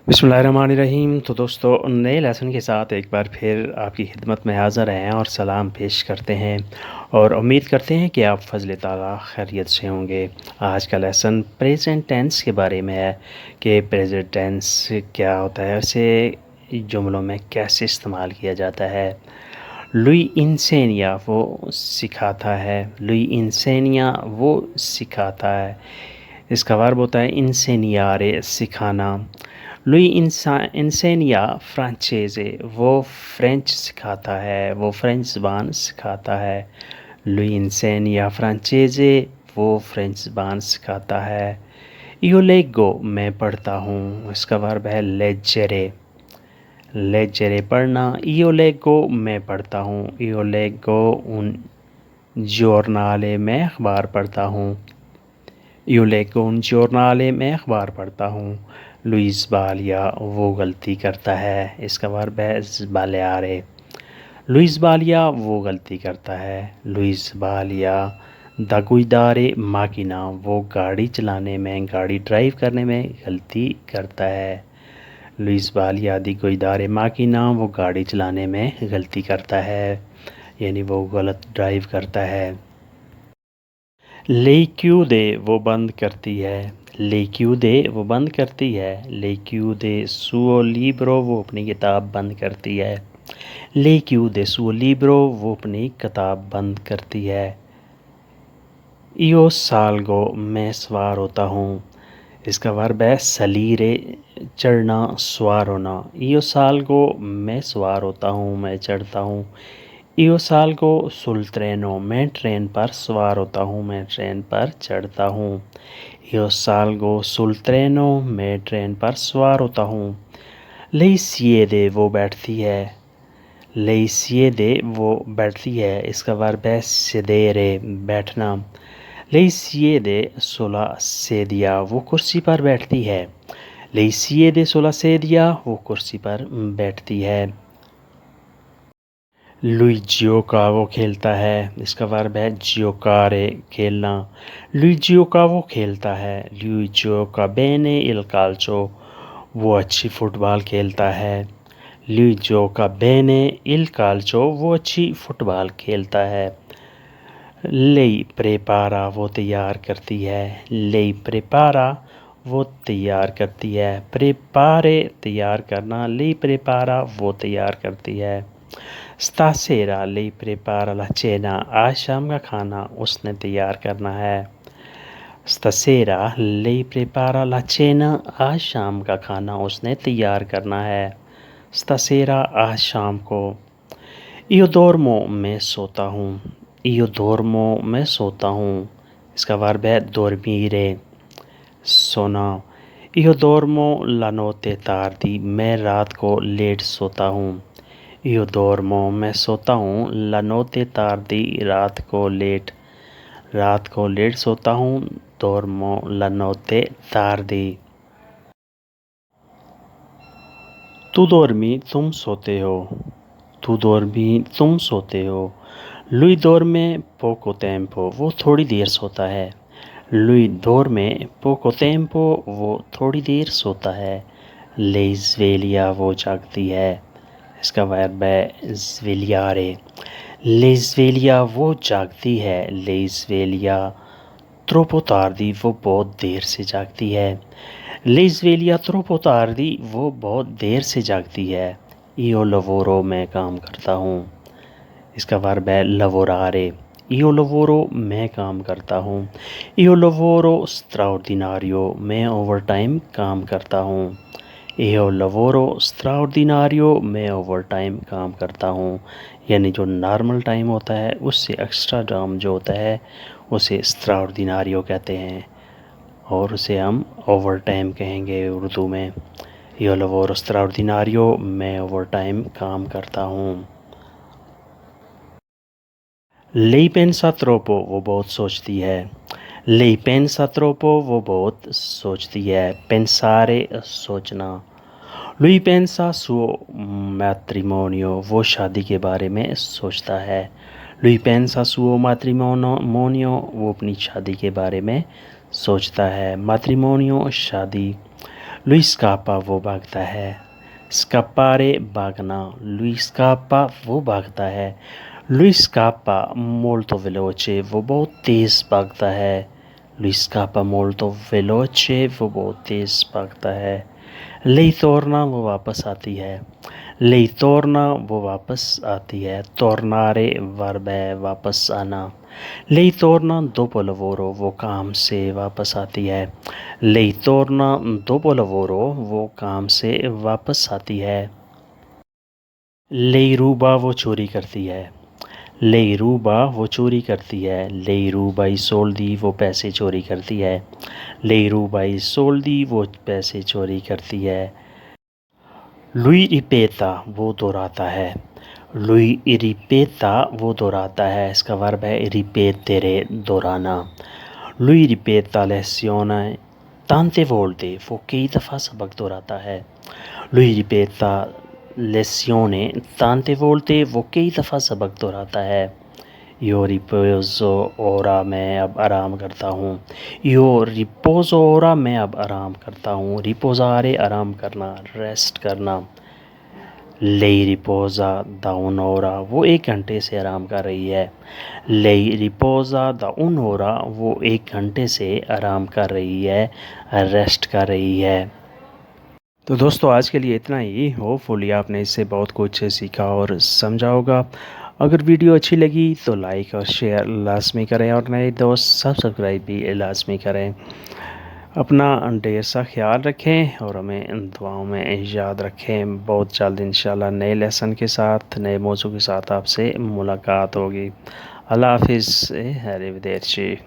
बिस्मिल्लाहिर्रहमानिर्रहीम। तो दोस्तों, नए लेसन के साथ एक बार फिर आपकी खिदमत में हाज़िर हैं और सलाम पेश करते हैं और उम्मीद करते हैं कि आप फ़ज़ल ताला खैरियत से होंगे। आज का लेसन प्रेजेंट टेंस के बारे में है कि प्रेजेंट टेंस क्या होता है, उसे जुमलों में कैसे इस्तेमाल किया जाता है। लुई इंसेनिया वो सिखाता है, लुई इंसेनिया वो सिखाता है। इसका वर्ब होता है इंसेनियारे, सिखाना। लुई इंसेनिया फ्रांचेज़े वो फ्रेंच सिखाता है, वो फ्रेंच ज़बान सिखाता है। लुई इंसेनिया फ्रांचेज़े वो फ्रेंच ज़बान सिखाता है। इयो लेगो मैं पढ़ता हूँ, इसका वर्ब है लेजेरे, लेजेरे पढ़ना। इयो लेगो मैं पढ़ता हूँ, इयो लेगो उन जर्नाले में अखबार पढ़ता हूँ। इयो लेगो उन जर्नाले में अखबार पढ़ता हूँ। लुइस बालिया वो गलती करता है, इसका वर्ब है बालियारे। लुइस बालिया वो गलती करता है, लुइस बालिया। द गुइदारे माकिना वो गाड़ी चलाने में, गाड़ी ड्राइव करने में गलती करता है। लुइस बालिया दी गुइदारे माकिना वो गाड़ी चलाने में गलती करता है, यानी वो गलत ड्राइव करता है। लेक्यू दे वो बंद करती है, लेक्यू दे वो बंद करती है। लेक्यू दे सुओ लिब्रो वो अपनी किताब बंद करती है। लेक्यू दे सुओ लिब्रो वो अपनी किताब बंद करती है। इयो सालगो मैं सवार होता हूँ, इसका वर्ब है सलीरे, चढ़ना, सवार होना। इयो सालगो मैं सवार होता हूँ, मैं चढ़ता हूँ। इयो सालगो सुल ट्रेनो मैं ट्रेन पर सवार होता हूँ, मैं ट्रेन पर चढ़ता हूँ। इयो सालगो सुल ट्रेनो मैं ट्रेन पर सवार होता हूँ। लेसिएदे वो बैठती है, लेसिएदे वो बैठती है, इसका वर्ब है सेदेरे, बैठना। लेसिएदे सोला सेदिया वो कुर्सी पर बैठती है, लेसिएदे सोला सेदिया वो कुर्सी पर बैठती है। लुइजियो का वो खेलता है, इसका वर्ब है जियोकारे, खेलना। लुइजियो का वो खेलता है, लुइजियो का बेने इल काल्चो वो अच्छी फुटबॉल खेलता है। लुइजियो का बेने इल काल्चो वो अच्छी फुटबॉल खेलता है। लेई प्रेपारा वो तैयार करती है, लेई प्रेपारा वो तैयार करती है। प्रेपारे तैयार करना, लेई प्रेपारा वो तैयार करती है। स्तासेरा लेई प्रेपारा ला चेना आज शाम का खाना उसने तैयार करना है। स्तासेरा लेई प्रेपारा ला चेना आज शाम का खाना उसने तैयार करना है। स्तासेरा आज शाम को। इयो दोर्मो मैं सोता हूँ, इयो दोर्मो मैं सोता हूँ, इसका वर्ब है दोर्मीरे, सोना। इयो दोर्मो ला नोते तारदी मैं रात को लेट सोता हूँ। इयो दोर्मो मैं सोता हूँ, ला नोते तारदी रात को लेट सोता हूँ। दोर्मो ला नोते तारदी। तू दोर्मी तुम सोते हो, तू दोर्मी तुम सोते हो। लुई दोर्मे पोको टेम्पो वो थोड़ी देर सोता है, लुई दोर्मे पोको टेम्पो वो थोड़ी देर सोता है। लेज़वेलिया वो जागती है, इसका वर्ब है ज़वेलियारे। लेज़वेलिया वो जागती है, लेज़वेलिया। त्रोपो तारदी वो बहुत देर से जागती है, लेज़वेलिया त्रोपो तारदी वो बहुत देर से जागती है। इयो लवोरो मैं काम करता हूँ, इसका वर्ब है लवोरारे। इयो लवोरो मैं काम करता हूँ। इयो लवोरो स्ट्राऑर्डिनारियो मैं ओवर टाइम काम करता हूँ। इयो लवोरो स्ट्राऑर्डिनारियो मैं ओवर टाइम काम करता हूँ, यानी जो नॉर्मल टाइम होता है उससे एक्स्ट्रा टाइम जो होता है उसे स्ट्राऑर्डिनारियो कहते हैं और उसे हम ओवर टाइम कहेंगे उर्दू में। इयो लवोरो स्ट्राऑर्डिनारियो मैं ओवर टाइम काम करता हूँ। लेई पेंसा ट्रोपो वो बहुत सोचती है, लेई पेंसा ट्रोपो वो बहुत सोचती है। पेंसारे सोचना। लुई पेंसा सुओ मैट्रिमोनियो वो शादी के बारे में सोचता है, लुई पेंसा सुओ मैट्रिमोनियो वो अपनी शादी के बारे में सोचता है। मैट्रिमोनियो शादी। lui scappa वो भागता है, scappare भागना, lui scappa वो भागता है, lui scappa molto veloce वो बहुत तेज़ भागता है, lui scappa molto veloce वो बहुत तेज़ भागता है। lei torna वो वापस आती है, lei torna वो वापस आती है, tornare वर्ब है वापस आना। lei torna dopo lavoro वो काम से वापस आती है, lei torna dopo lavoro वो काम से वापस आती है। lei ruba वो चोरी करती है, lei ruba वो चोरी करती है, lei ruba i soldi वो पैसे चोरी करती है, lei ruba i soldi वो पैसे चोरी करती है। lui ripeta वो दोहराता है, lui ripeta वो दोहराता है, इसका वर्ब है ripetere दोहराना। lui ripeta lezione tante volte वो कई दफ़ा सबक दोहराता है, lui ripeta lezione tante volte वो कई दफ़ा सबक दोहराता है। io riposo ora मैं अब आराम करता हूँ, io riposo ora मैं अब आराम करता हूँ। riposare आराम करना, रेस्ट करना। lei riposa da un'ora वो 1 घंटे से आराम कर रही है, lei riposa da un'ora वो 1 घंटे से आराम कर रही है, रेस्ट कर रही है। तो दोस्तों आज के लिए इतना ही। होपफुली आपने इससे बहुत कुछ सीखा और समझा होगा। अगर वीडियो अच्छी लगी तो लाइक और शेयर लाजमी करें और नए दोस्त सब्सक्राइब भी लाजमी करें। अपना ढेर सा ख्याल रखें और हमें इन दुआओं में याद रखें। बहुत जल्द इंशाल्लाह नए लेसन के साथ, नए मौजू के साथ आपसे मुलाकात होगी। अल्लाह हाफिज़। अरिवदेर्ची।